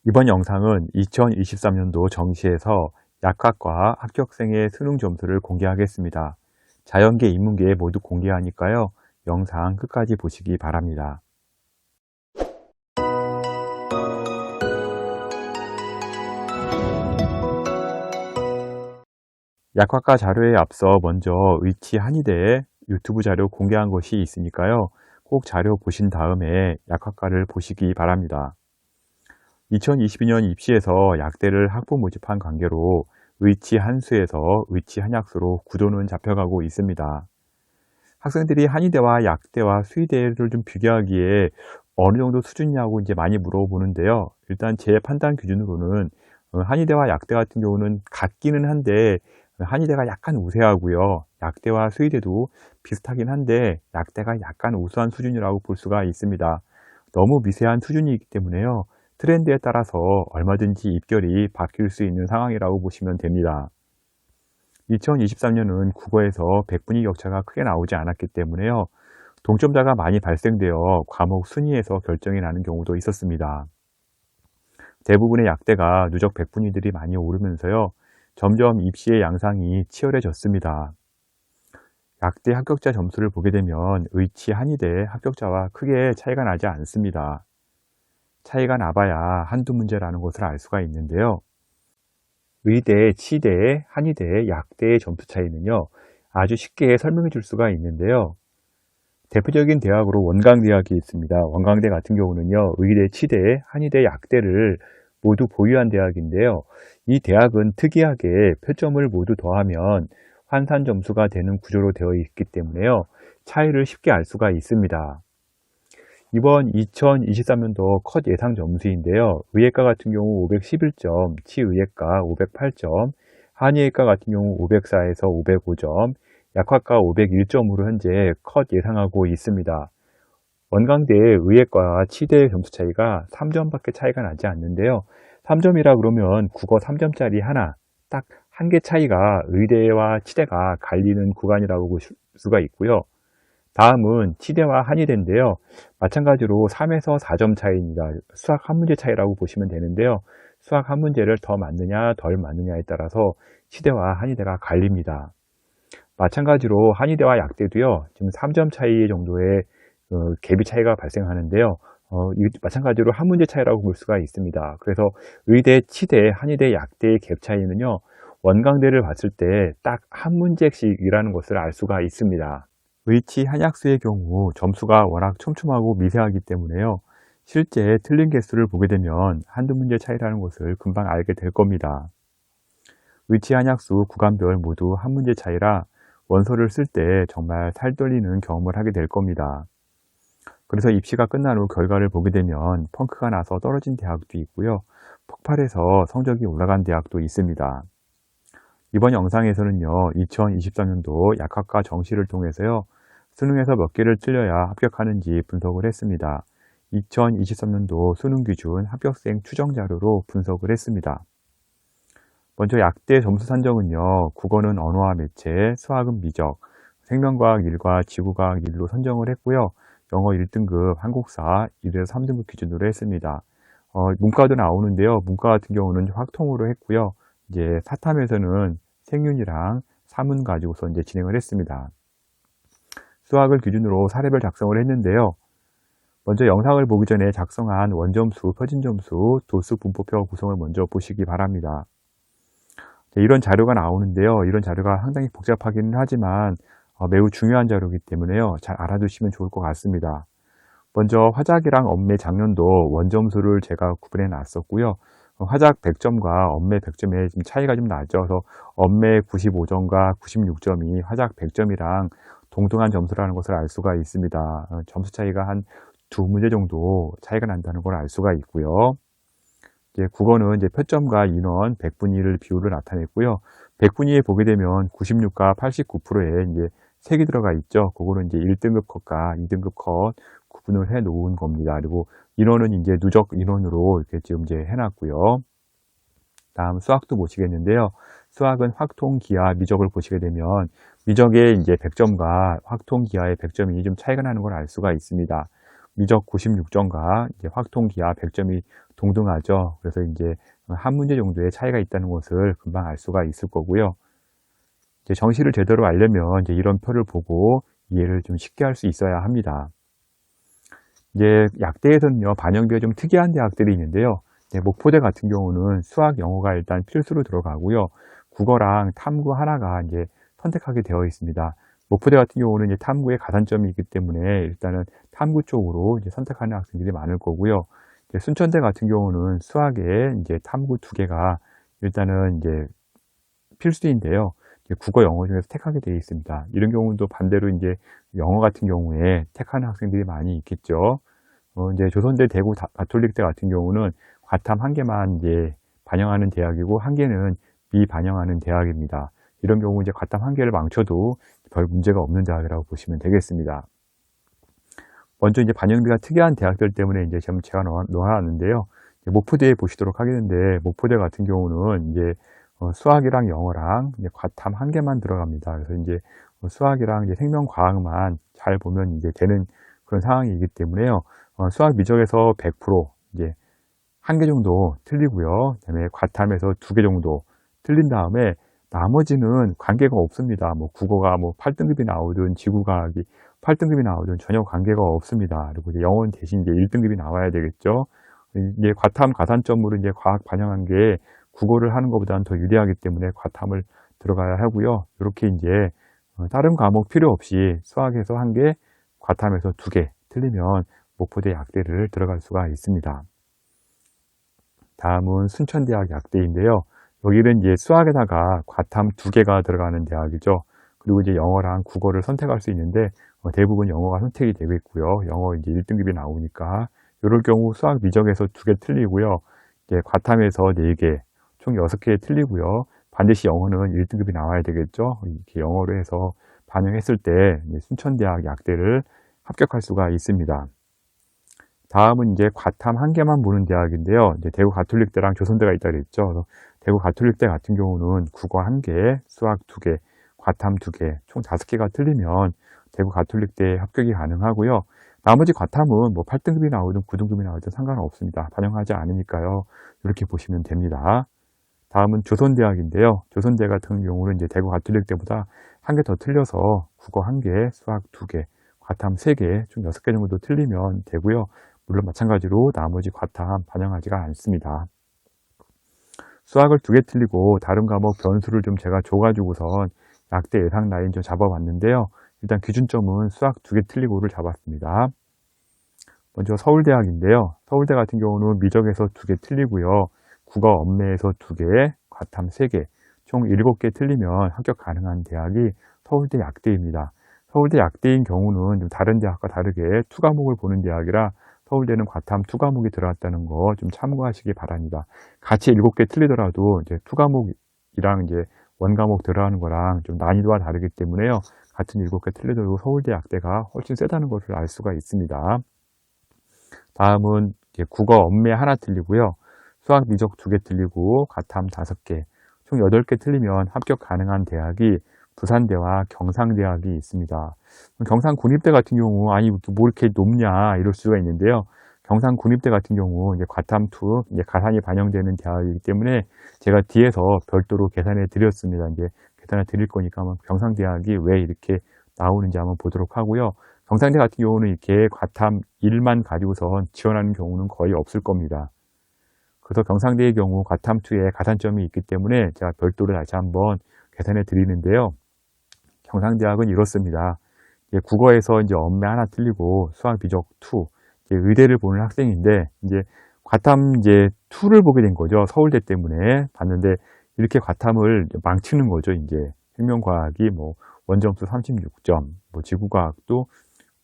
이번 영상은 2023년도 정시에서 약학과 합격생의 수능 점수를 공개하겠습니다. 자연계, 인문계 모두 공개하니까요. 영상 끝까지 보시기 바랍니다. 약학과 자료에 앞서 먼저 의치 한의대의 유튜브 자료 공개한 것이 있으니까요. 꼭 자료 보신 다음에 약학과를 보시기 바랍니다. 2022년 입시에서 약대를 학부 모집한 관계로 의치 한수에서 의치 한약수로 구조는 잡혀가고 있습니다. 학생들이 한의대와 약대와 수의대를 좀 비교하기에 어느 정도 수준이냐고 이제 많이 물어보는데요. 일단 제 판단 기준으로는 한의대와 약대 같은 경우는 같기는 한데 한의대가 약간 우세하고요. 약대와 수의대도 비슷하긴 한데 약대가 약간 우수한 수준이라고 볼 수가 있습니다. 너무 미세한 수준이기 때문에요. 트렌드에 따라서 얼마든지 입결이 바뀔 수 있는 상황이라고 보시면 됩니다. 2023년은 국어에서 백분위 격차가 크게 나오지 않았기 때문에요. 동점자가 많이 발생되어 과목 순위에서 결정이 나는 경우도 있었습니다. 대부분의 약대가 누적 백분위들이 많이 오르면서요. 점점 입시의 양상이 치열해졌습니다. 약대 합격자 점수를 보게 되면 의치 한의대 합격자와 크게 차이가 나지 않습니다. 차이가 나봐야 한두 문제라는 것을 알 수가 있는데요. 의대, 치대, 한의대, 약대의 점수 차이는요, 아주 쉽게 설명해 줄 수가 있는데요. 대표적인 대학으로 원광대학이 있습니다. 원광대 같은 경우는요, 의대, 치대, 한의대, 약대를 모두 보유한 대학인데요. 이 대학은 특이하게 표점을 모두 더하면 환산 점수가 되는 구조로 되어 있기 때문에요. 차이를 쉽게 알 수가 있습니다. 이번 2023년도 컷 예상 점수인데요. 의예과 같은 경우 511점, 치의예과 508점, 한의예과 같은 경우 504에서 505점, 약학과 501점으로 현재 컷 예상하고 있습니다. 원광대 의예과 치대 점수 차이가 3점밖에 차이가 나지 않는데요. 3점이라 그러면 국어 3점짜리 하나, 딱 한 개 차이가 의대와 치대가 갈리는 구간이라고 볼 수가 있고요. 다음은 치대와 한의대인데요. 마찬가지로 3에서 4점 차이입니다. 수학 한 문제 차이라고 보시면 되는데요. 수학 한 문제를 더 맞느냐 덜 맞느냐에 따라서 치대와 한의대가 갈립니다. 마찬가지로 한의대와 약대도요. 지금 3점 차이 정도의 갭이 차이가 발생하는데요. 마찬가지로 한 문제 차이라고 볼 수가 있습니다. 그래서 의대, 치대, 한의대, 약대의 갭 차이는요. 원광대를 봤을 때 딱 한 문제씩이라는 것을 알 수가 있습니다. 의치 한약수의 경우 점수가 워낙 촘촘하고 미세하기 때문에요. 실제 틀린 개수를 보게 되면 한두 문제 차이라는 것을 금방 알게 될 겁니다. 의치 한약수 구간별 모두 한 문제 차이라 원서를 쓸 때 정말 살 떨리는 경험을 하게 될 겁니다. 그래서 입시가 끝난 후 결과를 보게 되면 펑크가 나서 떨어진 대학도 있고요. 폭발해서 성적이 올라간 대학도 있습니다. 이번 영상에서는요, 2023년도 약학과 정시를 통해서요, 수능에서 몇 개를 틀려야 합격하는지 분석을 했습니다. 2023년도 수능 기준 합격생 추정 자료로 분석을 했습니다. 먼저 약대 점수 산정은요, 국어는 언어와 매체, 수학은 미적, 생명과학 1과 지구과학 1로 선정을 했고요. 영어 1등급, 한국사 1에서 3등급 기준으로 했습니다. 문과도 나오는데요. 문과 같은 경우는 확통으로 했고요. 이제 사탐에서는 생윤이랑 사문 가지고서 이제 진행을 했습니다. 수학을 기준으로 사례별 작성을 했는데요. 먼저 영상을 보기 전에 작성한 원점수, 표준점수, 도수 분포표 구성을 먼저 보시기 바랍니다. 이런 자료가 나오는데요. 이런 자료가 상당히 복잡하기는 하지만 매우 중요한 자료이기 때문에요. 잘 알아두시면 좋을 것 같습니다. 먼저 화작이랑 엄매 작년도 원점수를 제가 구분해 놨었고요. 화작 100점과 엄매 100점의 좀 차이가 좀 나죠. 그래서 엄매 95점과 96점이 화작 100점이랑 동등한 점수라는 것을 알 수가 있습니다. 점수 차이가 한 두 문제 정도 차이가 난다는 걸 알 수가 있고요. 이제 국어는 이제 표점과 인원 100분위를 비율을 나타냈고요. 100분위에 보게 되면 96과 89%에 이제 색이 들어가 있죠. 그거는 이제 1등급 컷과 2등급 컷 구분을 해 놓은 겁니다. 그리고 인원은 이제 누적 인원으로 이렇게 지금 이제 해놨고요. 다음 수학도 보시겠는데요. 수학은 확통, 기하, 미적을 보시게 되면 미적의 이제 100점과 확통, 기하의 100점이 좀 차이가 나는 걸 알 수가 있습니다. 미적 96점과 이제 확통 기하 100점이 동등하죠. 그래서 이제 한 문제 정도의 차이가 있다는 것을 금방 알 수가 있을 거고요. 이제 정시를 제대로 알려면 이제 이런 표를 보고 이해를 좀 쉽게 할 수 있어야 합니다. 이제 약대에서는요, 반영비가 좀 특이한 대학들이 있는데요. 목포대 같은 경우는 수학, 영어가 일단 필수로 들어가고요. 국어랑 탐구 하나가 이제 선택하게 되어 있습니다. 목포대 같은 경우는 이제 탐구에 가산점이 있기 때문에 일단은 탐구 쪽으로 이제 선택하는 학생들이 많을 거고요. 이제 순천대 같은 경우는 수학에 이제 탐구 두 개가 일단은 이제 필수인데요. 이제 국어, 영어 중에서 택하게 되어 있습니다. 이런 경우도 반대로 이제 영어 같은 경우에 택하는 학생들이 많이 있겠죠. 이제 조선대, 대구 가톨릭대 같은 경우는 과탐 한 개만 이제 반영하는 대학이고 한 개는 미반영하는 대학입니다. 이런 경우 이제 과탐 한 개를 망쳐도 별 문제가 없는 대학이라고 보시면 되겠습니다. 먼저 이제 반영비가 특이한 대학들 때문에 이제 제가 놓아놨는데요. 목포대에 보시도록 하겠는데, 목포대 같은 경우는 이제 수학이랑 영어랑 이제 과탐 한 개만 들어갑니다. 그래서 이제 수학이랑 이제 생명과학만 잘 보면 이제 되는 그런 상황이기 때문에요. 수학 미적에서 100% 이제 한 개 정도 틀리고요. 그다음에 과탐에서 2개 정도 틀린 다음에 나머지는 관계가 없습니다. 뭐 국어가 뭐 8등급이 나오든 지구과학이 8등급이 나오든 전혀 관계가 없습니다. 그리고 이제 영어는 대신 이제 1등급이 나와야 되겠죠. 이제 과탐 가산점으로 이제 과학 반영한 게 국어를 하는 것보다는 더 유리하기 때문에 과탐을 들어가야 하고요. 이렇게 이제 다른 과목 필요 없이 수학에서 한 개, 과탐에서 2개 틀리면 목포대 약대를 들어갈 수가 있습니다. 다음은 순천대학 약대인데요. 여기는 이제 수학에다가 과탐 2개가 들어가는 대학이죠. 그리고 이제 영어랑 국어를 선택할 수 있는데 대부분 영어가 선택이 되고 있고요. 영어 이제 1등급이 나오니까 이럴 경우 수학 미적에서 2개 틀리고요. 이제 과탐에서 4개, 총 6개 틀리고요. 반드시 영어는 1등급이 나와야 되겠죠. 이렇게 영어로 해서 반영했을 때 순천대학 약대를 합격할 수가 있습니다. 다음은 이제 과탐 한 개만 보는 대학인데요. 이제 대구 가톨릭대랑 조선대가 있다 그랬죠. 그래서 대구 가톨릭대 같은 경우는 국어 한 개, 수학 2개, 과탐 2개, 총 5개가 틀리면 대구 가톨릭대에 합격이 가능하고요. 나머지 과탐은 뭐 8등급이 나오든 9등급이 나오든 상관없습니다. 반영하지 않으니까요. 이렇게 보시면 됩니다. 다음은 조선대학인데요. 조선대 같은 경우는 이제 대구 가톨릭대보다 한 개 더 틀려서 국어 한 개, 수학 2개, 과탐 3개, 총 6개 정도 틀리면 되고요. 물론 마찬가지로 나머지 과탐 반영하지가 않습니다. 수학을 2개 틀리고 다른 과목 변수를 좀 제가 줘가지고선 약대 예상 라인 좀 잡아봤는데요. 일단 기준점은 수학 2개 틀리고를 잡았습니다. 먼저 서울대학인데요. 서울대 같은 경우는 미적에서 2개 틀리고요. 국어 엄매에서 2개, 과탐 3개, 총 7개 틀리면 합격 가능한 대학이 서울대 약대입니다. 서울대 약대인 경우는 좀 다른 대학과 다르게 2과목을 보는 대학이라 서울대는 과탐 2과목이 들어갔다는 거 좀 참고하시기 바랍니다. 같이 7개 틀리더라도 이제 2과목이랑 이제 1과목 들어가는 거랑 좀 난이도가 다르기 때문에요. 같은 7개 틀리더라도 서울대 약대가 훨씬 세다는 것을 알 수가 있습니다. 다음은 이제 국어 엄매 하나 틀리고요. 수학 미적 2개 틀리고 과탐 5개, 총 8개 틀리면 합격 가능한 대학이 부산대와 경상대학이 있습니다. 경상국립대 같은 경우 아니 뭐 이렇게 높냐 이럴 수가 있는데요. 경상국립대 같은 경우 이제 과탐 2 이제 가산이 반영되는 대학이기 때문에 제가 뒤에서 별도로 계산해 드렸습니다. 이제 계산해 드릴 거니까 경상대학이 왜 이렇게 나오는지 한번 보도록 하고요. 경상대 같은 경우는 이렇게 과탐 1만 가지고선 지원하는 경우는 거의 없을 겁니다. 그래서 경상대의 경우 과탐 2에 가산점이 있기 때문에 제가 별도로 다시 한번 계산해 드리는데요. 경상대학은 이렇습니다. 이제 국어에서 이제 엄매 하나 틀리고 수학 미적 2, 이제 의대를 보는 학생인데 이제 과탐 이제 2를 보게 된 거죠. 서울대 때문에 봤는데 이렇게 과탐을 망치는 거죠. 이제 생명과학이 뭐 원점수 36점, 뭐 지구과학도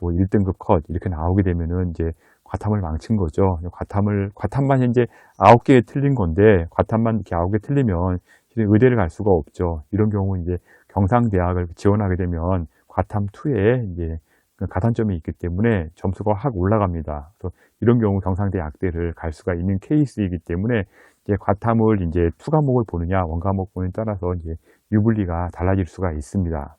뭐 1등급 컷 이렇게 나오게 되면은 이제 과탐을 망친 거죠. 과탐만 현재 9개 틀린 건데 과탐만 이렇게 9개 틀리면 의대를 갈 수가 없죠. 이런 경우 이제 경상대학을 지원하게 되면 과탐 2에 이제 가산점이 있기 때문에 점수가 확 올라갑니다. 그래서 이런 경우 경상대 약대를 갈 수가 있는 케이스이기 때문에 이제 과탐을 이제 2과목을 보느냐, 1과목 보느냐에 따라서 이제 유불리가 달라질 수가 있습니다.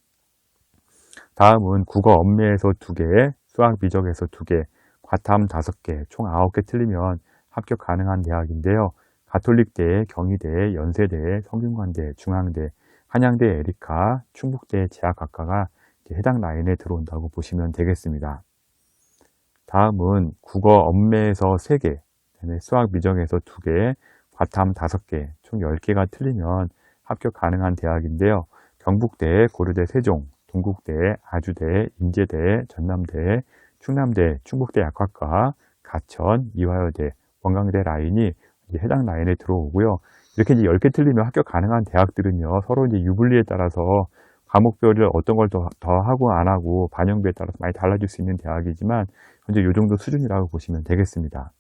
다음은 국어 엄매에서 2개, 수학 미적에서 2개, 과탐 5개, 총 9개 틀리면 합격 가능한 대학인데요. 가톨릭대, 경희대, 연세대, 성균관대, 중앙대, 한양대 에리카, 충북대 제약학과가 해당 라인에 들어온다고 보시면 되겠습니다. 다음은 국어 엄매에서 3개, 수학 미정에서 2개, 과탐 5개, 총 10개가 틀리면 합격 가능한 대학인데요. 경북대, 고려대 세종, 동국대, 아주대, 인제대, 전남대, 충남대, 충북대 약학과, 가천, 이화여대, 원광대 라인이 해당 라인에 들어오고요. 이렇게 이제 10개 틀리면 합격 가능한 대학들은요, 서로 이제 유불리에 따라서 과목별을 어떤 걸 더 하고 안 하고 반영비에 따라서 많이 달라질 수 있는 대학이지만 현재 이 정도 수준이라고 보시면 되겠습니다.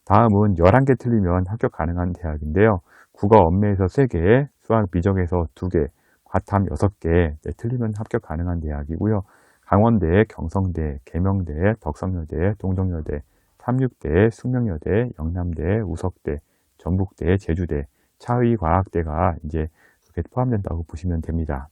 다음은 11개 틀리면 합격 가능한 대학인데요. 국어 엄매에서 3개, 수학 미적에서 2개, 과탐 6개 틀리면 합격 가능한 대학이고요. 강원대, 경성대, 계명대, 덕성여대, 동정여대, 삼육대, 숙명여대, 영남대, 우석대, 전북대, 제주대, 차의과학대가 이제 이렇게 포함된다고 보시면 됩니다.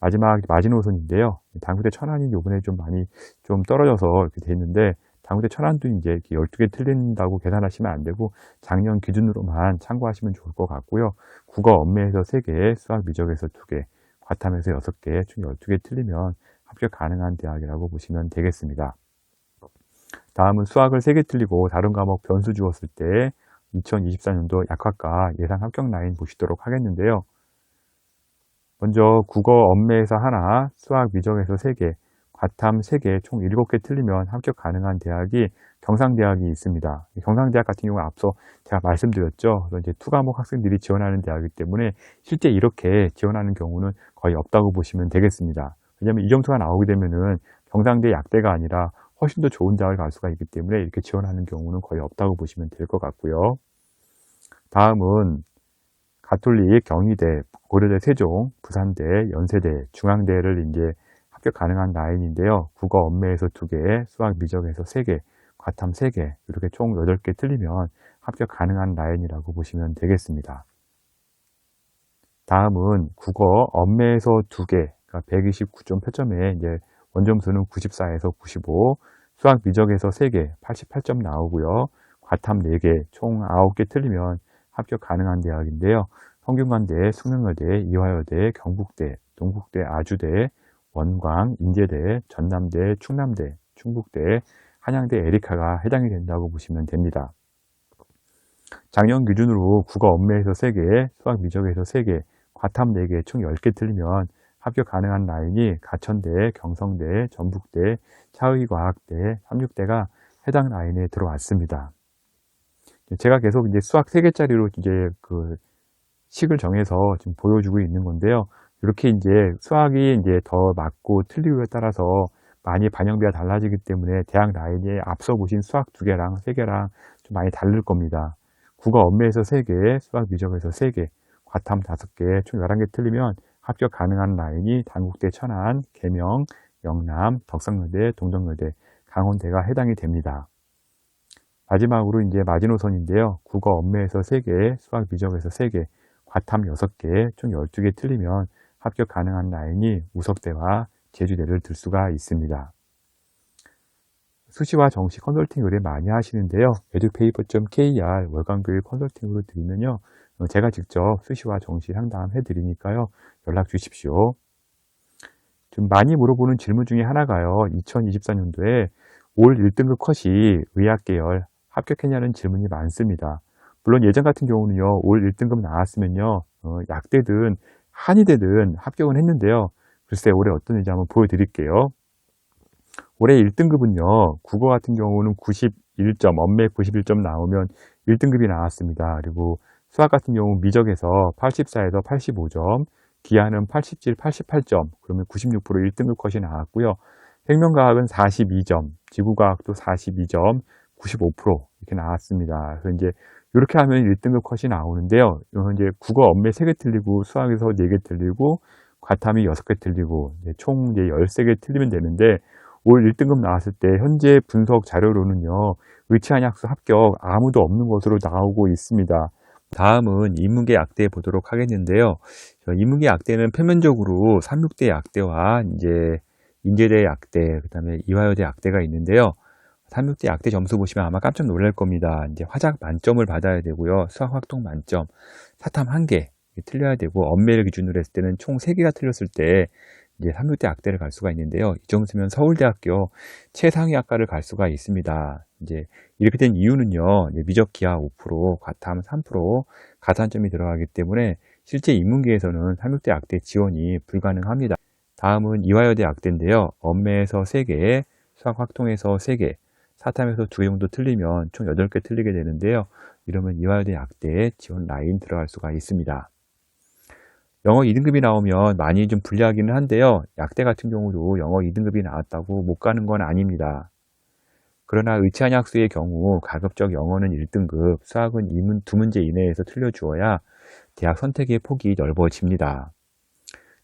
마지막 마지노선인데요. 당구대 천안이 이번에 좀 많이 좀 떨어져서 이렇게 돼 있는데 당구대 천안도 이제 12개 틀린다고 계산하시면 안 되고 작년 기준으로만 참고하시면 좋을 것 같고요. 국어 엄매에서 3개, 수학 미적에서 2개, 과탐에서 6개, 총 12개 틀리면 합격 가능한 대학이라고 보시면 되겠습니다. 다음은 수학을 3개 틀리고 다른 과목 변수 주었을 때 2024년도 약학과 예상 합격 라인 보시도록 하겠는데요. 먼저 국어 엄매에서 하나, 수학 미적에서 3개, 과탐 3개, 총 7개 틀리면 합격 가능한 대학이 경상대학이 있습니다. 경상대학 같은 경우는 앞서 제가 말씀드렸죠. 그래서 이제 2과목 학생들이 지원하는 대학이기 때문에 실제 이렇게 지원하는 경우는 거의 없다고 보시면 되겠습니다. 왜냐하면 이 점수가 나오게 되면은 경상대 약대가 아니라 훨씬 더 좋은 대학을 갈 수가 있기 때문에 이렇게 지원하는 경우는 거의 없다고 보시면 될 것 같고요. 다음은 가톨릭, 경희대, 고려대 세종, 부산대, 연세대, 중앙대를 이제 합격 가능한 라인인데요. 국어 엄매에서 2개, 수학 미적에서 3개, 과탐 3개, 이렇게 총 8개 틀리면 합격 가능한 라인이라고 보시면 되겠습니다. 다음은 국어 엄매에서 2개, 그러니까 129점 표점에 이제 원점수는 94에서 95, 수학 미적에서 3개, 88점 나오고요. 과탐 4개, 총 9개 틀리면 합격 가능한 대학인데요. 성균관대, 숙명여대, 이화여대, 경북대, 동국대, 아주대, 원광, 인제대, 전남대, 충남대, 충북대, 한양대 에리카가 해당이 된다고 보시면 됩니다. 작년 기준으로 국어 엄매에서 3개, 수학 미적에서 3개, 과탐 4개, 총 10개 틀리면 합격 가능한 라인이 가천대, 경성대, 전북대, 차의과학대, 삼육대가 해당 라인에 들어왔습니다. 제가 계속 이제 수학 3개짜리로 이제 그 식을 정해서 지금 보여주고 있는 건데요. 이렇게 이제 수학이 이제 더 맞고 틀리고에 따라서 많이 반영비가 달라지기 때문에 대학 라인에 앞서 보신 수학 2개랑 3개랑 좀 많이 다를 겁니다. 국어 엄매에서 3개, 수학 미적에서 3개, 과탐 5개, 총 11개 틀리면 합격 가능한 라인이 단국대 천안, 계명, 영남, 덕성여대, 동정여대, 강원대가 해당이 됩니다. 마지막으로 이제 마지노선인데요. 국어 엄매에서 3개, 수학 미적에서 3개, 과탐 6개, 총 12개 틀리면 합격 가능한 라인이 우석대와 제주대를 들 수가 있습니다. 수시와 정시 컨설팅 의뢰 많이 하시는데요. edupaper.kr 월간교육 컨설팅으로 드리면요. 제가 직접 수시와 정시 상담해 드리니까요. 연락 주십시오. 좀 많이 물어보는 질문 중에 하나가요. 2024년도에 올 1등급 컷이 의학계열 합격했냐는 질문이 많습니다. 물론 예전 같은 경우는요. 올 1등급 나왔으면요. 약대든 한의대든 합격은 했는데요. 글쎄 올해 어떤지 한번 보여드릴게요. 올해 1등급은요. 국어 같은 경우는 91점, 엄매 91점 나오면 1등급이 나왔습니다. 그리고 수학 같은 경우 미적에서 84에서 85점, 기하는 87, 88점, 그러면 96% 1등급 컷이 나왔고요. 생명과학은 42점, 지구과학도 42점, 95% 이렇게 나왔습니다. 그래서 이제 이렇게 하면 1등급 컷이 나오는데요. 이제 국어 엄매 3개 틀리고 수학에서 4개 틀리고 과탐이 6개 틀리고 총 이제 13개 틀리면 되는데 올 1등급 나왔을 때 현재 분석 자료로는요. 의치한 약수 합격 아무도 없는 것으로 나오고 있습니다. 다음은 인문계 약대 보도록 하겠는데요. 인문계 약대는 표면적으로 삼육대 약대와 이제 인제대 약대, 그다음에 이화여대 약대가 있는데요. 삼육대 약대 점수 보시면 아마 깜짝 놀랄 겁니다. 이제 화작 만점을 받아야 되고요. 수학 확통 만점, 사탐 1개 틀려야 되고, 엄매를 기준으로 했을 때는 총 3개가 틀렸을 때 이제 삼육대 약대를 갈 수가 있는데요. 이 점수면 서울대학교 최상위 학과를 갈 수가 있습니다. 이제 이렇게 된 이유는요. 이제 미적 기하 5%, 과탐 3%, 가산점이 들어가기 때문에 실제 인문계에서는 삼육대 약대 지원이 불가능합니다. 다음은 이화여대 약대인데요. 엄매에서 3개, 수학 확통에서 3개, 사탐에서 2개 정도 틀리면 총 8개 틀리게 되는데요. 이러면 이화여대 약대에 지원 라인 들어갈 수가 있습니다. 영어 2등급이 나오면 많이 좀 불리하기는 한데요. 약대 같은 경우도 영어 2등급이 나왔다고 못 가는 건 아닙니다. 그러나 의치한 학수의 경우 가급적 영어는 1등급, 수학은 2문제 이내에서 틀려주어야 대학 선택의 폭이 넓어집니다.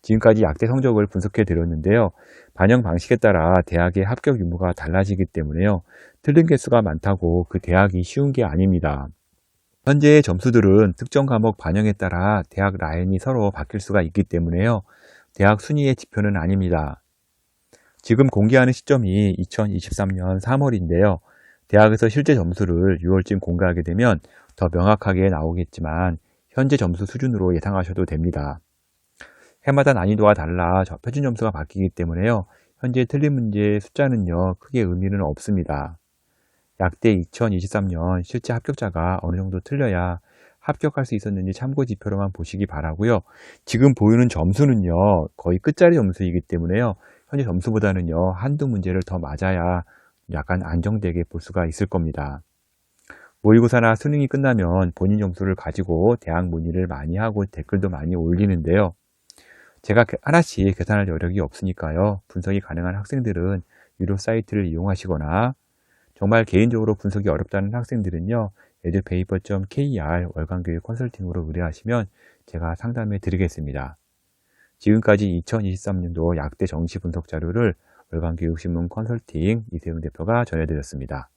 지금까지 약대 성적을 분석해 드렸는데요. 반영 방식에 따라 대학의 합격 유무가 달라지기 때문에요. 틀린 개수가 많다고 그 대학이 쉬운 게 아닙니다. 현재의 점수들은 특정 과목 반영에 따라 대학 라인이 서로 바뀔 수가 있기 때문에요. 대학 순위의 지표는 아닙니다. 지금 공개하는 시점이 2023년 3월인데요. 대학에서 실제 점수를 6월쯤 공개하게 되면 더 명확하게 나오겠지만 현재 점수 수준으로 예상하셔도 됩니다. 해마다 난이도가 달라 표준 점수가 바뀌기 때문에요. 현재 틀린 문제의 숫자는요, 크게 의미는 없습니다. 약대 2023년 실제 합격자가 어느 정도 틀려야 합격할 수 있었는지 참고 지표로만 보시기 바라고요. 지금 보이는 점수는요, 거의 끝자리 점수이기 때문에요. 현재 점수보다는요, 한두 문제를 더 맞아야 약간 안정되게 볼 수가 있을 겁니다. 모의고사나 수능이 끝나면 본인 점수를 가지고 대학 문의를 많이 하고 댓글도 많이 올리는데요. 제가 하나씩 계산할 여력이 없으니까요. 분석이 가능한 학생들은 유료 사이트를 이용하시거나 정말 개인적으로 분석이 어렵다는 학생들은요. edupaper.kr 월간교육 컨설팅으로 의뢰하시면 제가 상담해 드리겠습니다. 지금까지 2023년도 약대 정시 분석 자료를 월간교육신문 컨설팅 이세훈 대표가 전해드렸습니다.